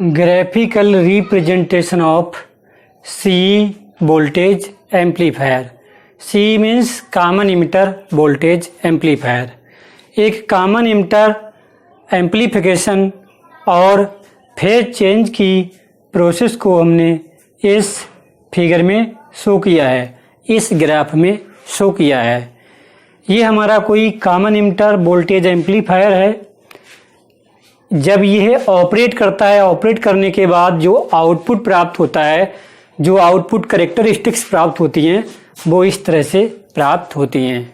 Graphical representation of CE voltage amplifier। CE means common emitter voltage amplifier. एक common emitter amplification और phase change की process को हमने इस फिगर में शो किया है, इस ग्राफ में शो किया है। ये हमारा कोई कॉमन इमिटर वोल्टेज एम्पलीफायर है। जब यह ऑपरेट करता है, ऑपरेट करने के बाद जो आउटपुट प्राप्त होता है, जो आउटपुट कैरेक्टरिस्टिक्स प्राप्त होती हैं, वो इस तरह से प्राप्त होती हैं।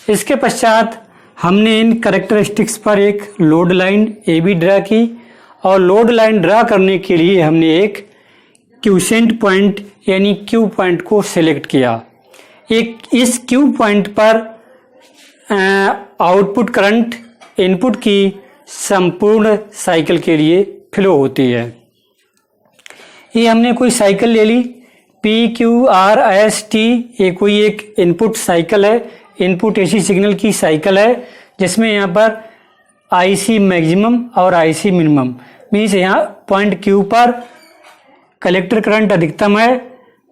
इसके पश्चात हमने इन कैरेक्टरिस्टिक्स पर एक लोड लाइन AB ड्रा की और लोड लाइन ड्रा करने के लिए हमने एक क्यूसेंट पॉइंट यानी Q पॉइंट को सिलेक्ट किया। इस Q पॉइंट पर आउटपुट करंट इनपुट की संपूर्ण साइकिल के लिए फ्लो होती है। ये हमने कोई साइकिल ले ली PQRST, ये कोई एक इनपुट साइकिल है, इनपुट AC सिग्नल की साइकिल है, जिसमें यहाँ पर IC मैक्सिमम और IC मिनिमम मीन्स यहाँ पॉइंट Q पर कलेक्टर करंट अधिकतम है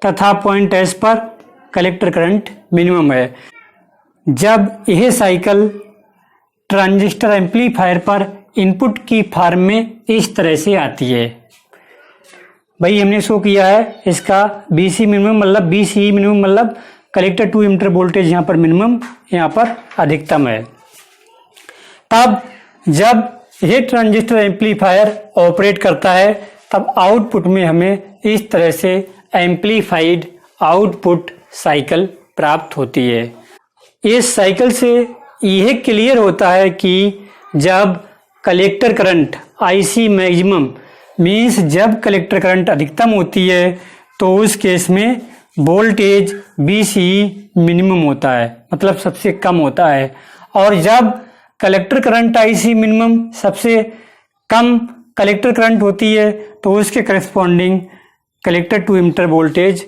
तथा पॉइंट S पर कलेक्टर करंट मिनिमम है। जब यह साइकिल ट्रांजिस्टर एम्पलीफायर पर इनपुट की फॉर्म में इस तरह से आती है, भाई हमने शो किया है इसका BC मिनिमम मतलब BCE मिनिमम मतलब कलेक्टर टू इमिटर वोल्टेज यहाँ पर मिनिमम, यहाँ पर अधिकतम है। तब जब यह ट्रांजिस्टर एम्पलीफायर ऑपरेट करता है तब आउटपुट में हमें इस तरह से एम्पलीफाइड आउटपुट साइकिल प्राप्त होती है। इस साइकिल से यह क्लियर होता है कि जब collector current IC maximum means जब कलेक्टर करंट अधिकतम होती है तो उस केस में वोल्टेज BCE मिनिमम होता है, मतलब सबसे कम होता है। और जब कलेक्टर करंट IC मिनिमम सबसे कम कलेक्टर करंट होती है तो उसके corresponding collector to emitter voltage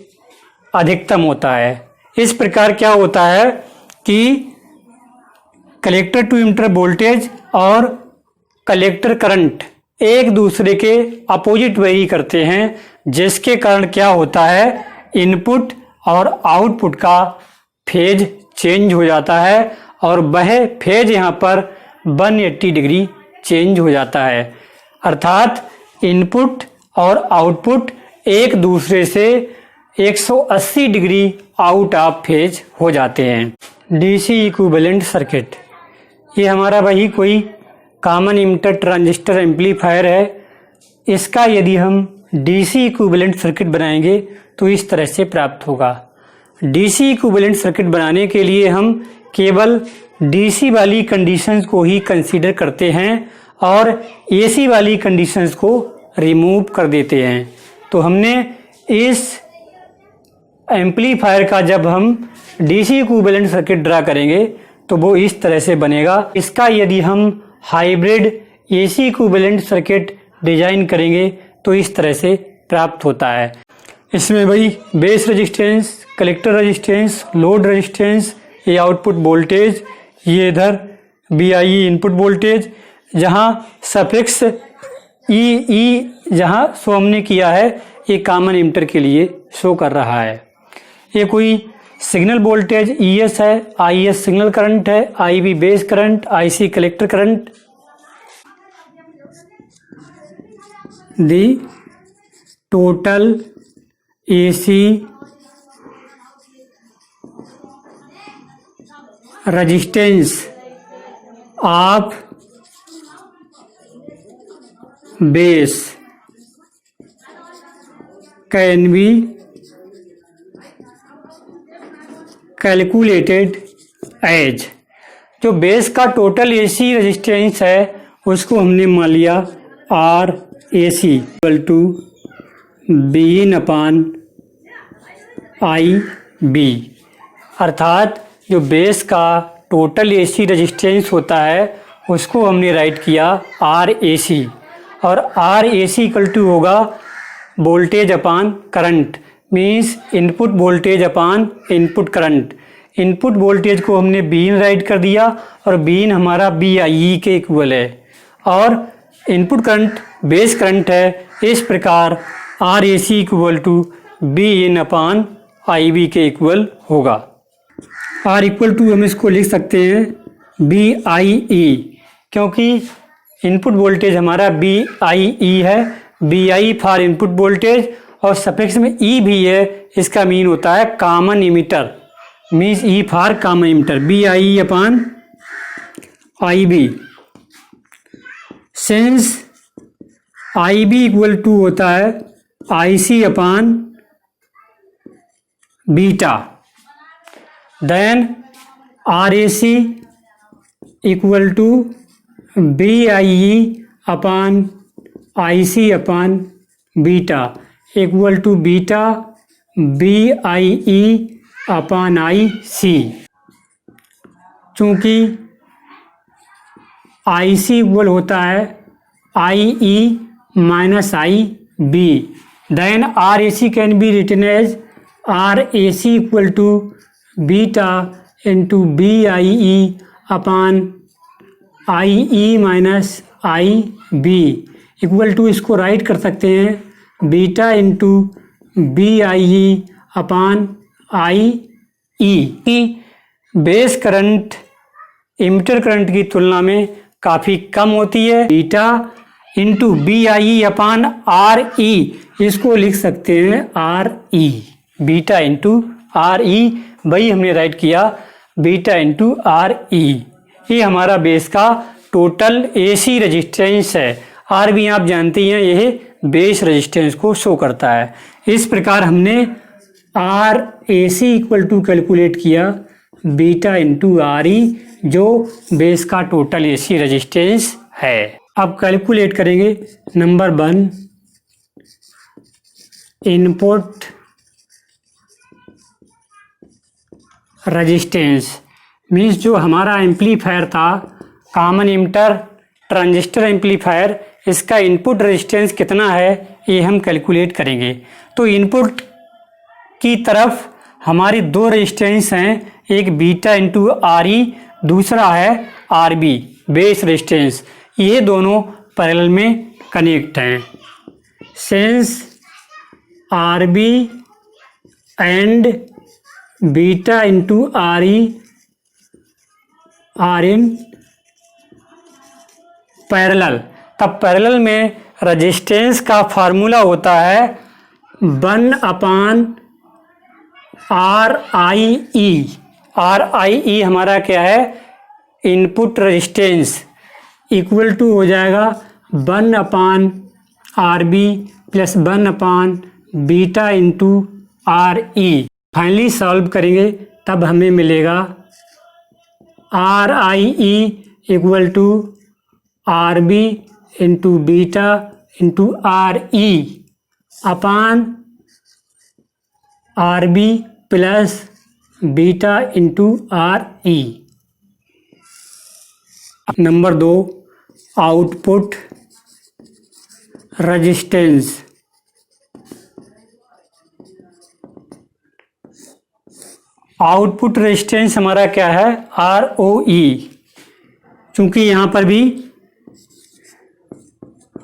अधिकतम होता है। इस प्रकार क्या होता है कि कलेक्टर टू इमिटर वोल्टेज और कलेक्टर करंट एक दूसरे के अपोजिट वेरी करते हैं, जिसके कारण क्या होता है, इनपुट और आउटपुट का फेज चेंज हो जाता है और वह फेज यहाँ पर 180 डिग्री चेंज हो जाता है। अर्थात इनपुट और आउटपुट एक दूसरे से 180 डिग्री आउट ऑफ फेज हो जाते हैं। DC इक्विवेलेंट सर्किट, ये हमारा वही कोई कॉमन इमिटर ट्रांजिस्टर एम्पलीफायर है। इसका यदि हम DC इक्विवेलेंट सर्किट बनाएंगे तो इस तरह से प्राप्त होगा। DC इक्विवेलेंट सर्किट बनाने के लिए हम केवल DC वाली कंडीशंस को ही कंसीडर करते हैं और AC वाली कंडीशंस को रिमूव कर देते हैं। तो हमने इस एम्पलीफायर का जब हम DC इक्विवेलेंट सर्किट ड्रा करेंगे तो वो इस तरह से बनेगा। इसका यदि हम hybrid AC equivalent circuit design करेंगे तो इस तरह से प्राप्त होता है। इसमें भाई base resistance, collector resistance, load resistance, ये आउटपुट वोल्टेज, ये इधर BIE इनपुट वोल्टेज, जहाँ सफिक्स EE जहाँ शो हमने किया है ये कॉमन इमिटर के लिए शो कर रहा है। ये कोई सिग्नल वोल्टेज ES है, IS सिग्नल करंट है, IB base current, IC collector current. The total AC resistance of base can be calculated as, जो बेस का टोटल AC रेजिस्टेंस है उसको हमने मान लिया RAC इक्वल टू BIB। अर्थात जो बेस का टोटल AC रेजिस्टेंस होता है उसको हमने राइट किया RAC और RAC इक्वल टू होगा वोल्टेज अपान करंट मीन्स इनपुट वोल्टेज अपान इनपुट करंट। इनपुट वोल्टेज को हमने बीन राइट कर दिया और बीन हमारा BIE के इक्वल है और इनपुट करंट बेस करंट है इस प्रकार R A C equal to V in upon I B के इक्वल होगा। आर इक्वल टू हम इसको लिख सकते हैं बी आई ई, क्योंकि इनपुट वोल्टेज हमारा बी आई ई है, B I for input voltage और सफिक्स में ई भी है, इसका मीन होता है common emitter, means E for common emitter, V I E upon I B. Since I B equal to होता है I C upon beta, then R A C equal to B I E upon I C upon beta equal to beta B I E upon I C. चूँकि I C equal होता है I E minus I B, then R A C can be written as R A C equal to beta into B I E upon I E minus I B equal to, इसको write कर सकते हैं beta into B I E upon I E. Base current emitter current की तुलना में काफ़ी कम होती है। Beta into B I E upon R E, इसको लिख सकते हैं R E, beta into R E, वही हमने राइट किया बीटा इंटू आर ई। ये हमारा बेस का टोटल एसी रेजिस्टेंस है। आर भी आप जानते हैं यह बेस रेजिस्टेंस को शो करता है। इस प्रकार हमने R A C equal to calculate किया बीटा इंटू आर ई, जो बेस का टोटल एसी रेजिस्टेंस है। अब कैलकुलेट करेंगे नंबर 1, इनपुट रेजिस्टेंस, मीन्स जो हमारा एम्पलीफायर था कॉमन इमिटर ट्रांजिस्टर एम्पलीफायर, इसका इनपुट रेजिस्टेंस कितना है ये हम कैलकुलेट करेंगे। तो इनपुट की तरफ हमारी 2 रेजिस्टेंस हैं, एक बीटा इंटू आर ई, दूसरा है आर बी बेस रेजिस्टेंस, ये दोनों पैरेलल में कनेक्ट हैं। Since R B and beta into R E are in parallel, तब पैरेलल में रेजिस्टेंस का फार्मूला होता है 1 upon are I E. Are I ई हमारा क्या है, इनपुट रेजिस्टेंस, इक्वल टू हो जाएगा 1 upon R B plus 1 upon beta into R E. Finally solve करेंगे तब हमें मिलेगा R I E equal to R B into beta into R E upon R B plus beta into R E. Number 2, output resistance. Output resistance हमारा क्या है, are O ई। चूँकि यहाँ पर भी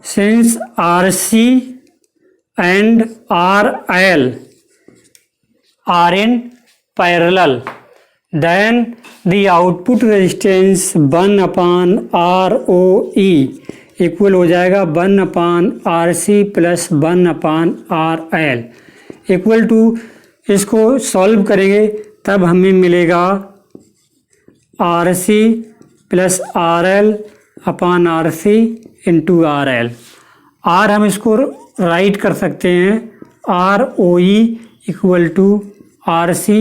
since R C and R L are in parallel, then the output resistance 1 upon R O E equal हो जाएगा 1 upon R C plus 1 upon R L equal to, इसको सॉल्व करेंगे तब हमें मिलेगा R C plus R L upon R C into R L. आर हम इसको राइट कर सकते हैं R O E equal to R C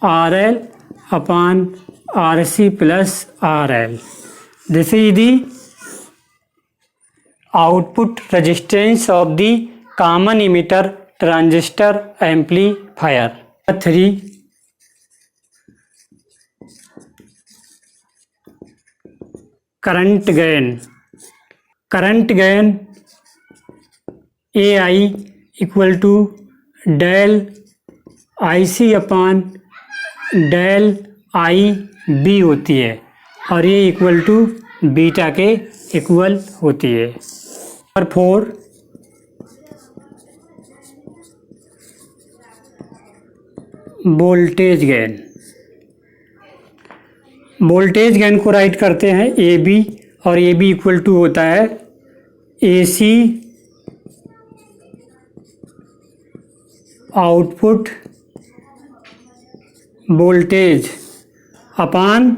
R L upon are C plus R L. This is the output resistance of the common emitter transistor amplifier. 3 current gain. Current gain A I equal to del I C upon del I B होती है और ये equal to beta के equal होती है। Number 4 voltage gain. Voltage gain को write करते हैं ए बी, और ए बी इक्वल टू होता है A C output voltage upon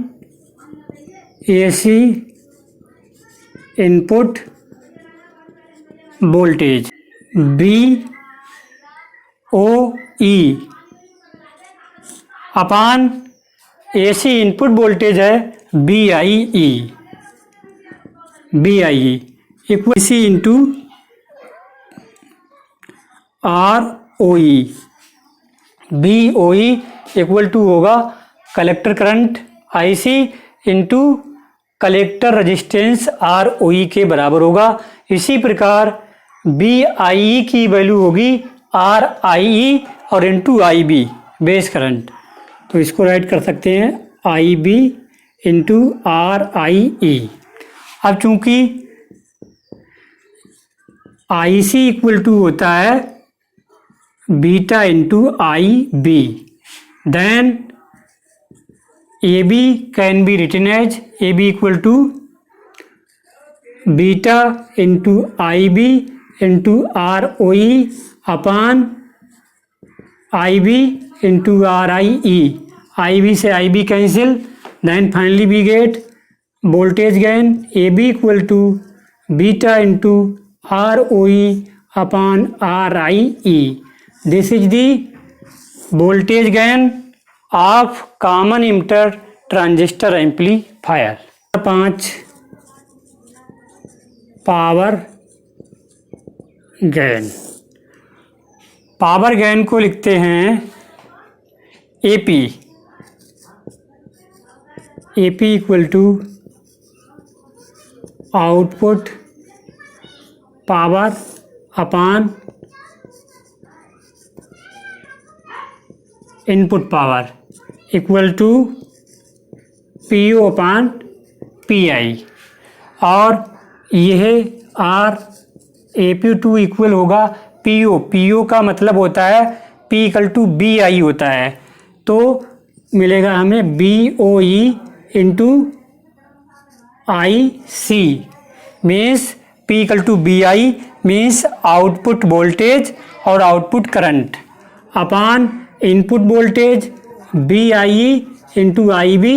A C input voltage. B O E upon A C input voltage है B I E, B I E equal C into R O E. B O E equal to होगा collector current I C into collector resistance R O E के बराबर होगा। इसी प्रकार B I ई की value होगी are I E और into I B base current. तो इसको राइट कर सकते हैं I B into R I E. अब चूंकि आई सी इक्वल टू होता है beta into I B, then A B can be written as A B equal to beta into I B into R O E upon I B into R I E. I B से I B cancel, then finally we get voltage gain A B equal to beta into R O E upon R I E. This is the voltage gain of common emitter transistor amplifier. 5 power gain. Power gain को लिखते हैं AP, AP equal to output power upon input power equal to P O upon P I. और यह R A P to equal होगा P O. P O का मतलब होता है P equal to B I होता है, तो मिलेगा हमें B O E into I C means P equal to B I means output voltage और output current upon input voltage B I E into I B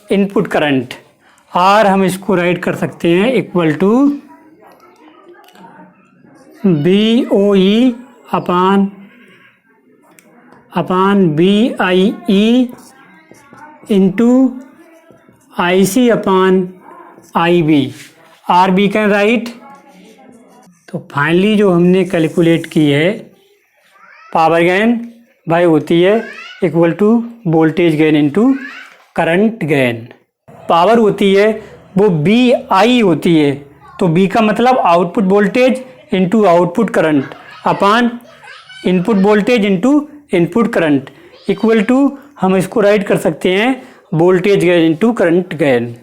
input current. और हम इसको write कर सकते हैं equal to B O E upon B I E into I C upon I B. R B can write. तो finally जो हमने calculate की है पावर गेन भाई होती है equal to voltage gain into current gain. Power होती है वो बी आई होती है, तो बी का मतलब output voltage into output current upon input voltage into input current equal to हम इसको राइट कर सकते हैं voltage gain into current gain.